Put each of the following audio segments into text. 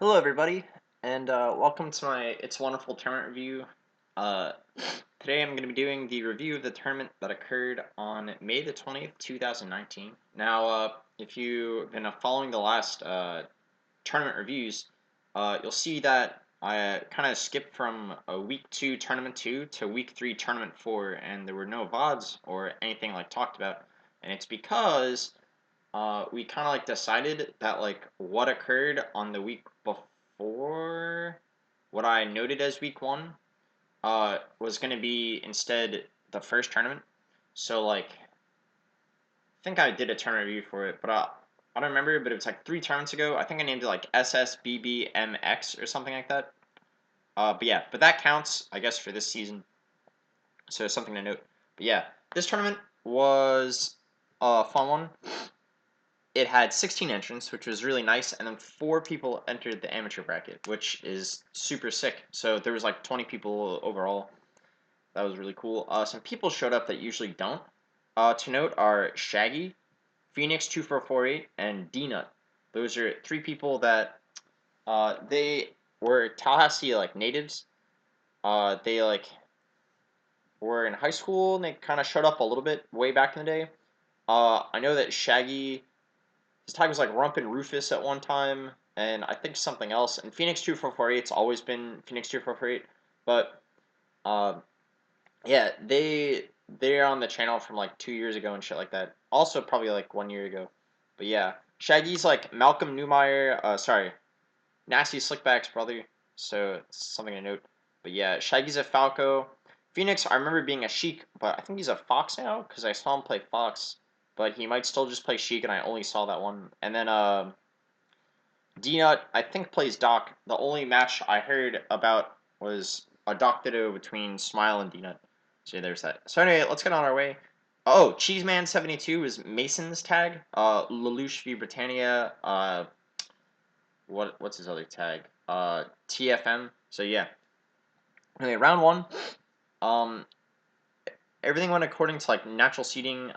Hello, everybody, and welcome to my It's a Wonderful Tournament review. Uh, Today I'm going to be doing the review of the tournament that occurred on May the 20th, 2019. Now, if you've been following the last tournament reviews, you'll see that I kind of skipped from a Week 2 Tournament 2 to Week 3 Tournament 4, and there were no VODs or anything like talked about, and it's because we kind of like decided that like what occurred on the week before, what I noted as week 1, was going to be instead the first tournament. So like, I think I did a tournament review for it, but I don't remember. But it was like 3 tournaments ago. I think I named it like SSBBBM3e3 or something like that. But yeah, but that counts, I guess, for this season. So something to note. But yeah, this tournament was a fun one. It had 16 entrants, which was really nice, and then 4 people entered the amateur bracket, which is super sick. So there was like 20 people overall. That was really cool. Some people showed up that usually don't. To note are Shaggy, Phoenix 2448, and D-Nut. Those are 3 people that they were Tallahassee like natives. They like were in high school and they kind of showed up a little bit way back in the day. I know that Shaggy, his tag was like Rumpin' Rufus at one time, and I think something else. And Phoenix 2448's always been Phoenix 2448, but yeah, they're on the channel from like 2 years ago and shit like that. Also probably like 1 year ago, but yeah, Shaggy's like Malcolm Newmeyer. Sorry, Nasty Slickback's brother. So it's something to note. But yeah, Shaggy's a Falco. Phoenix, I remember being a Sheik, but I think he's a Fox now because I saw him play Fox. But he might still just play Sheik, and I only saw that one. And then D-Nut, I think, plays Doc. The only match I heard about was a Doc Ditto between Smile and D-Nut. So yeah, there's that. So anyway, let's get on our way. Oh, Cheeseman72 is Mason's tag. Lelouch v Britannia. What's his other tag? TFM. So yeah. Anyway, round 1. Um, Everything went according to like natural seeding.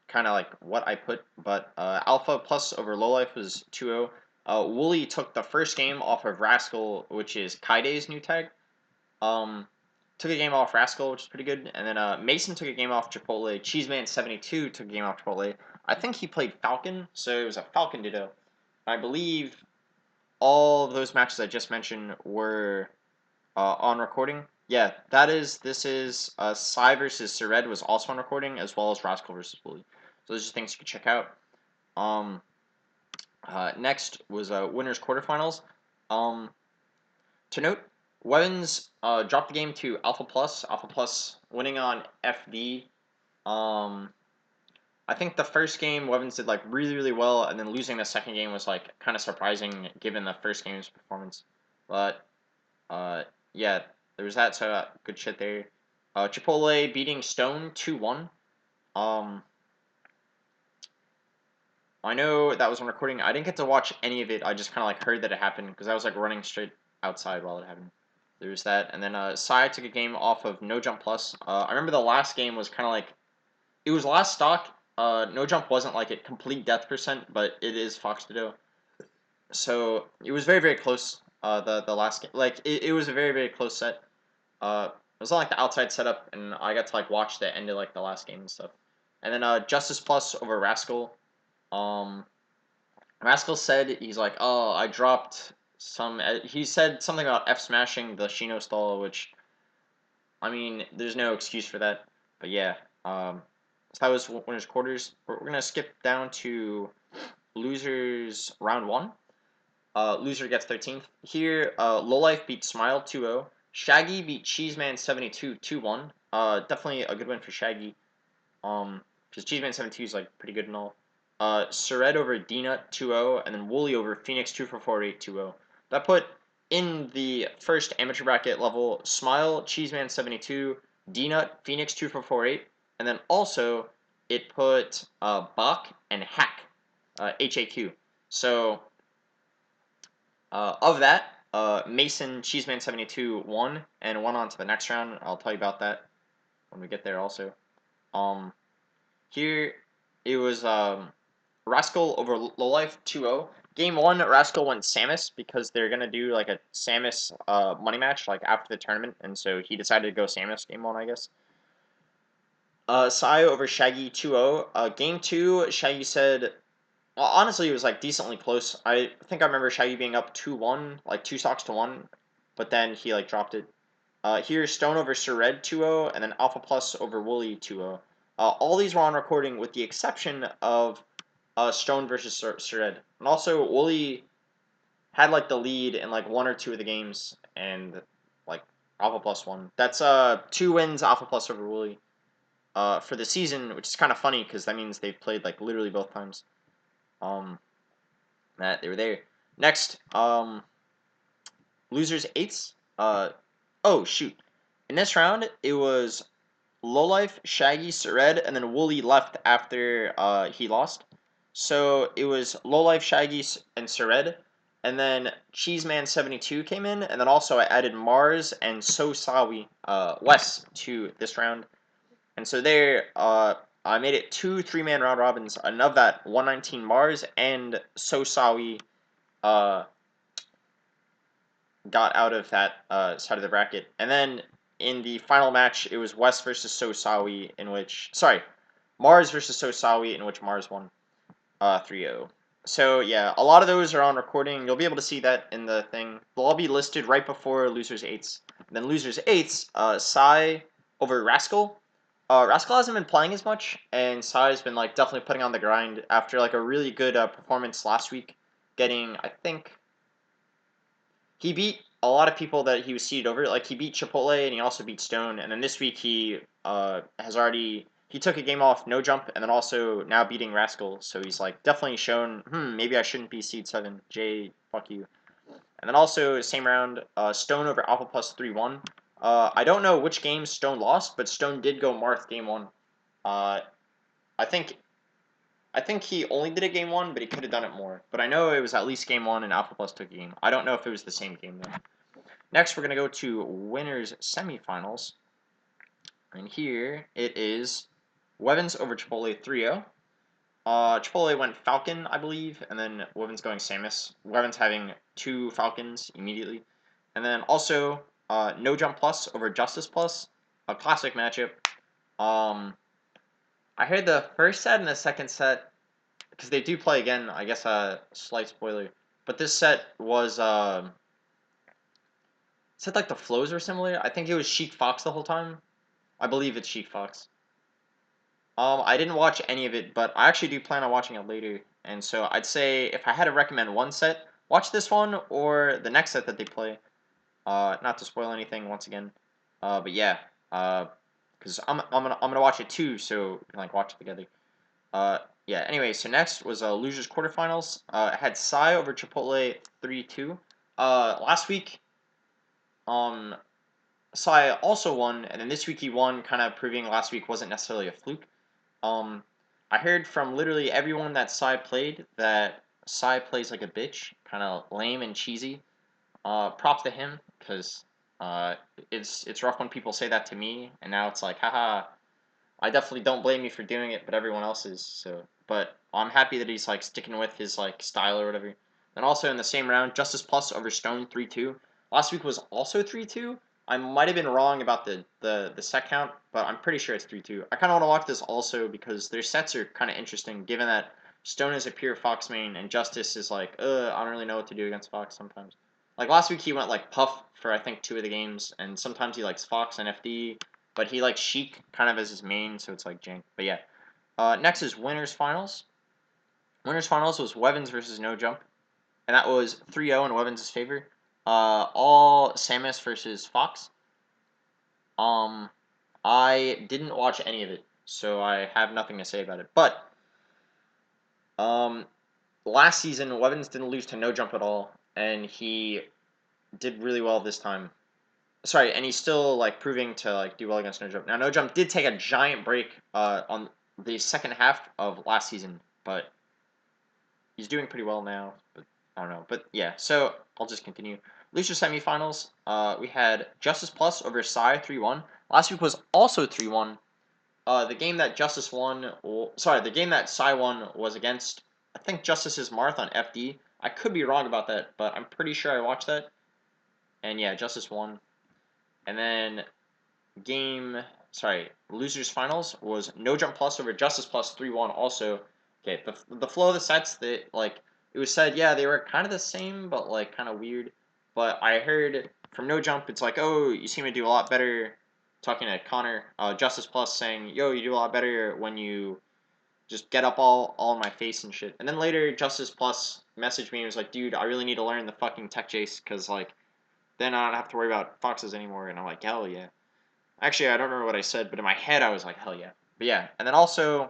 Kind of like what I put, but Alpha Plus over Lowlife was 2-0. Wooly took the first game off of Rascal, which is Kaide's new tag. Took a game off Rascal, which is pretty good. And then Mason took a game off Chipotle. Cheeseman72 took a game off Chipotle. I think he played Falcon, so it was a Falcon Ditto. I believe all of those matches I just mentioned were on recording. Yeah, this is Psy versus Sered was also on recording, as well as Rascal versus Bully. So those are things you can check out. Next was winners quarterfinals. Um, to note, Wevens dropped the game to Alpha Plus. Alpha Plus winning on FB. I think the first game Wevens did like really well, and then losing the second game was like kind of surprising given the first game's performance. But yeah, there was that. So good shit there. Chipotle beating Stone 2-1. I know that was on recording. I didn't get to watch any of it. I just kind of like heard that it happened because I was like running straight outside while it happened. There was that, and then Sai took a game off of No Jump Plus. I remember the last game was kind of like it was last stock. No Jump wasn't like a complete death percent, but it is Fox Ditto. So it was very close. The last game, like it was a very close set. It was on like the outside setup, and I got to like watch the end of like the last game and stuff. And then Justice Plus over Rascal. Um, Rascal said he's like, oh, I dropped some. He said something about F smashing the Shino stall, which I mean, there's no excuse for that. But yeah, so that was winners quarters. We're gonna skip down to losers round 1. Loser gets 13th. Here, Lowlife beat Smile 2-0. Shaggy beat Cheeseman72 2-1. Definitely a good win for Shaggy. Because Cheeseman72 is like pretty good and all. Sered over D-Nut 2-0, and then Wooly over Phoenix 2448 2-0. That put in the first amateur bracket level Smile, Cheeseman72, D-Nut, Phoenix 2448, and then also it put Bach and Hack, HAQ. So of that, Mason Cheeseman72 won and went on to the next round. I'll tell you about that when we get there also. Here it was Rascal over Lowlife 2-0. Game 1, Rascal went Samus because they're gonna do like a Samus money match like after the tournament, and so he decided to go Samus game 1, I guess. Sai over Shaggy 2-0. Game 2, Shaggy said, well, honestly, it was like decently close. I think I remember Shaggy being up 2-1, like 2 stocks to 1, but then he like dropped it. Here's Stone over Sir Red 2-0, and then Alpha Plus over Wooly 2-0. All these were on recording with the exception of Stone versus Sir Red. And also, Wooly had like the lead in like 1 or 2 of the games, and like Alpha Plus won. That's 2 wins Alpha Plus over Wooly for the season, which is kind of funny because that means they've played like literally both times. That they were there. Next, losers eights. Oh shoot. In this round, it was Lowlife, Shaggy, Sered, and then Wooly left after he lost. So it was Lowlife, Shaggy, and Sered, and then Cheeseman72 came in, and then also I added Mars and So Sawi Wes to this round. And so there, I made it 2 3-man round robins, and of that, 119 Mars and So Sawi got out of that side of the bracket. And then in the final match, it was West versus Sosawi, in which Mars versus Sosawi, in which Mars won 3-0. So yeah, a lot of those are on recording. You'll be able to see that in the thing. They'll all be listed right before losers eights. And then losers eights, Sai over Rascal. Rascal hasn't been playing as much, and Sai's been like definitely putting on the grind after like a really good performance last week, getting I think he beat a lot of people that he was seeded over. Like he beat Chipotle and he also beat Stone. And then this week he he took a game off no jump and then also now beating Rascal. So he's like definitely shown maybe I shouldn't be seed 7. Jay, fuck you. And then also same round Stone over Alpha Plus 3-1. I don't know which game Stone lost, but Stone did go Marth game 1. I think I think he only did it game 1, but he could have done it more. But I know it was at least game 1 and Alpha Plus took a game. I don't know if it was the same game though. Next, we're going to go to winners semifinals. And here it is Wevins over Chipotle 3-0. Chipotle went Falcon, I believe, and then Wevins going Samus. Wevins having 2 Falcons immediately. And then also No Jump Plus over Justice Plus, a classic matchup. I heard the first set and the second set, because they do play again, I guess a slight spoiler. But this set was said like the flows were similar. I think it was Sheik Fox the whole time. I believe it's Sheik Fox. I didn't watch any of it, but I actually do plan on watching it later. And so I'd say if I had to recommend one set, watch this one or the next set that they play. Not to spoil anything once again. But yeah. Because I'm gonna watch it too, so we can like watch it together. Yeah. Anyway, so next was losers quarterfinals. It had Sai over Chipotle 3-2. Last week, um, Sai also won, and then this week he won, kind of proving last week wasn't necessarily a fluke. Um, I heard from literally everyone that Sai played that Sai plays like a bitch, kind of lame and cheesy. Props to him, because it's rough when people say that to me, and now it's like, haha, I definitely don't blame you for doing it, but everyone else is. So, but I'm happy that he's like sticking with his like style or whatever. And also in the same round, Justice Plus over Stone 3-2. Last week was also 3-2. I might have been wrong about the set count, but I'm pretty sure it's 3-2. I kind of want to watch this also because their sets are kind of interesting, given that Stone is a pure Fox main and Justice is like, I don't really know what to do against Fox sometimes. Like last week he went like Puff for I think 2 of the games, and sometimes he likes Fox and FD, but he likes Sheik kind of as his main, so it's like jank. But yeah. Next is winners finals. Winners finals was Wevins versus No Jump, and that was 3-0 in Wevins' favor. All Samus versus Fox. I didn't watch any of it, so I have nothing to say about it. But last season Wevins didn't lose to No Jump at all, and he did really well this time. Sorry, and he's still like proving to like do well against No Jump. Now No Jump did take a giant break on the second half of last season, but he's doing pretty well now. But I don't know. But yeah, so I'll just continue. Loser semifinals. We had Justice Plus over Sai 3-1. Last week was also 3-1. The game that the game that Sai won was against I think Justice's Marth on FD. I could be wrong about that, but I'm pretty sure I watched that. And yeah, Justice won. And then losers finals was No Jump Plus over Justice Plus 3-1 also. Okay, the flow of the sets, that like it was said, yeah, they were kind of the same, but like kind of weird. But I heard from No Jump, it's like, oh, you seem to do a lot better. Talking to Connor, Justice Plus saying, yo, you do a lot better when you just get up all in my face and shit. And then later, Justice Plus messaged me and was like, dude, I really need to learn the fucking tech chase because like then I don't have to worry about foxes anymore. And I'm like, hell yeah. Actually, I don't remember what I said, but in my head, I was like, hell yeah. But yeah, and then also,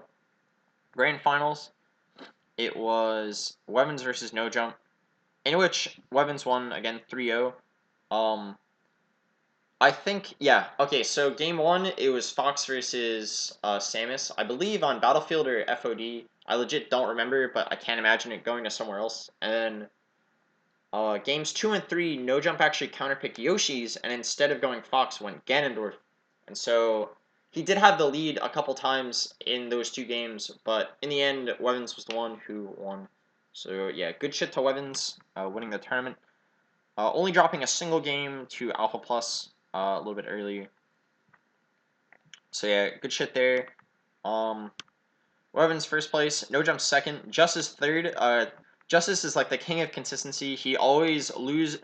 grand finals, it was Weapons versus No Jump, in which Weapons won, again, 3-0. I think, yeah, okay, so game one, it was Fox versus Samus, I believe on Battlefield or FOD. I legit don't remember, but I can't imagine it going to somewhere else. And then games 2 and 3, No Jump actually counterpicked Yoshi's, and instead of going Fox, went Ganondorf. And so he did have the lead a couple times in those two games, but in the end, Wevins was the one who won. So yeah, good shit to Wevins, winning the tournament. Only dropping a single game to Alpha Plus a little bit earlier. So yeah, good shit there. Wevins first place, No Jump second, Justice third. Justice is like the king of consistency. He always lose.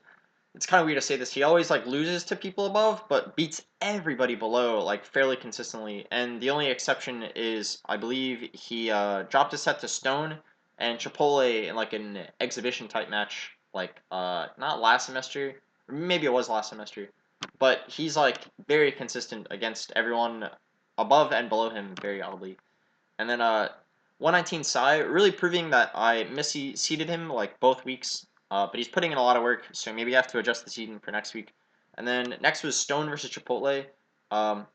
It's kind of weird to say this. He always like loses to people above, but beats everybody below like fairly consistently. And the only exception is I believe he dropped a set to Stone and Chipotle in like an exhibition type match, like not last semester, maybe it was last semester, but he's like very consistent against everyone above and below him very oddly. And then 119 Psy, really proving that I misseeded him like both weeks. But he's putting in a lot of work, so maybe I have to adjust the seeding for next week. And then next was Stone versus Chipotle.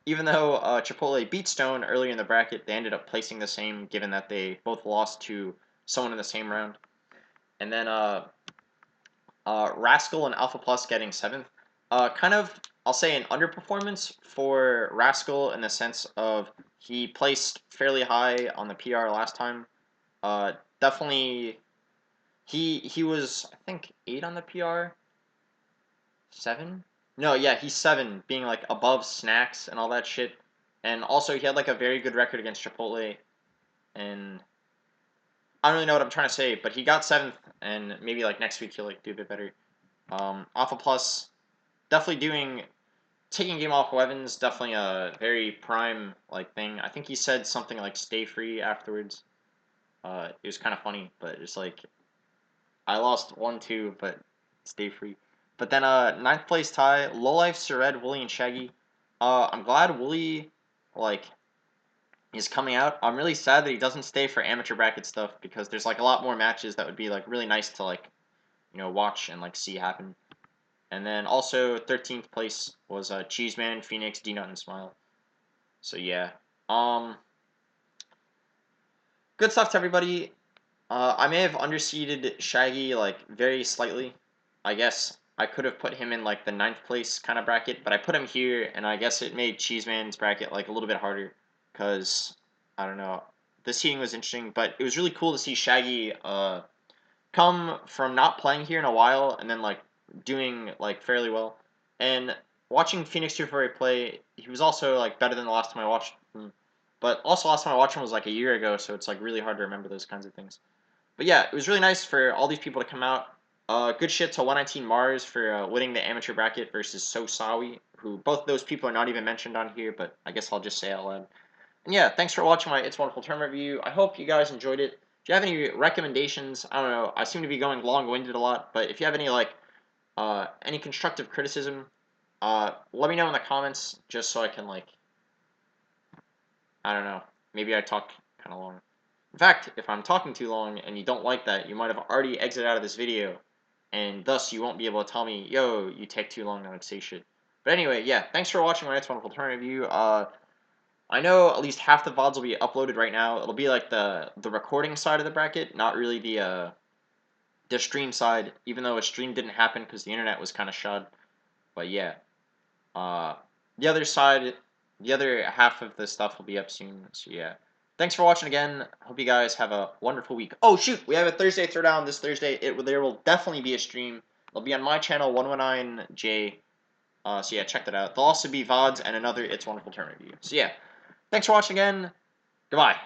Even though Chipotle beat Stone earlier in the bracket, they ended up placing the same, given that they both lost to someone in the same round. And then Rascal and Alpha Plus getting 7th. Kind of, I'll say an underperformance for Rascal in the sense of he placed fairly high on the PR last time. Definitely, he was I think 8 on the PR, 7. No, yeah, he's 7, being like above Snacks and all that shit. And also, he had like a very good record against Chipotle, and I don't really know what I'm trying to say, but he got 7th, and maybe like next week he'll like do a bit better. Alpha Plus definitely taking game off Evans, definitely a very prime like thing. I think he said something like "stay free" afterwards. It was kind of funny, but it's like I lost 1-2, but stay free. But then ninth place tie, Lowlife, Sered, Wooly, and Shaggy. I'm glad Wooly like is coming out. I'm really sad that he doesn't stay for amateur bracket stuff because there's like a lot more matches that would be like really nice to like watch and like see happen. And then also 13th place was Cheeseman, Phoenix, D-Nut, and Smile. So yeah. Um Good stuff to everybody. I may have underseeded Shaggy like very slightly. I guess I could have put him in like the ninth place kind of bracket, but I put him here, and I guess it made Cheeseman's bracket like a little bit harder because I don't know. The seating was interesting, but it was really cool to see Shaggy come from not playing here in a while and then like doing like fairly well. And watching Phoenix 248 play, he was also like better than the last time I watched him. But also last time I watched him was like a year ago, so it's like really hard to remember those kinds of things. But yeah, it was really nice for all these people to come out. Good shit to 119 Mars for winning the amateur bracket versus Sosawi, who both those people are not even mentioned on here, but I guess I'll just say out loud. And yeah, thanks for watching my It's Wonderful Tournament review. I hope you guys enjoyed it. If you have any recommendations, I don't know, I seem to be going long-winded a lot, but if you have any any constructive criticism, let me know in the comments just so I can I don't know, maybe I talk kind of long. In fact, if I'm talking too long and you don't like that, you might have already exited out of this video, and thus you won't be able to tell me, yo, you take too long to say shit. But anyway, yeah, thanks for watching my It's Wonderful Tournament review. I know at least half the VODs will be uploaded right now. It'll be like the recording side of the bracket, not really the stream side, even though a stream didn't happen because the internet was kind of shot. But yeah, uh, the other side, the other half of the stuff will be up soon. So yeah, Thanks for watching again. Hope you guys have a wonderful week. Oh shoot, we have a Thursday Throwdown this Thursday. There will definitely be a stream. It'll be on my channel 119J. So yeah, check that out. There'll also be VODs and another It's Wonderful Tournament review. So yeah, thanks for watching again. Goodbye.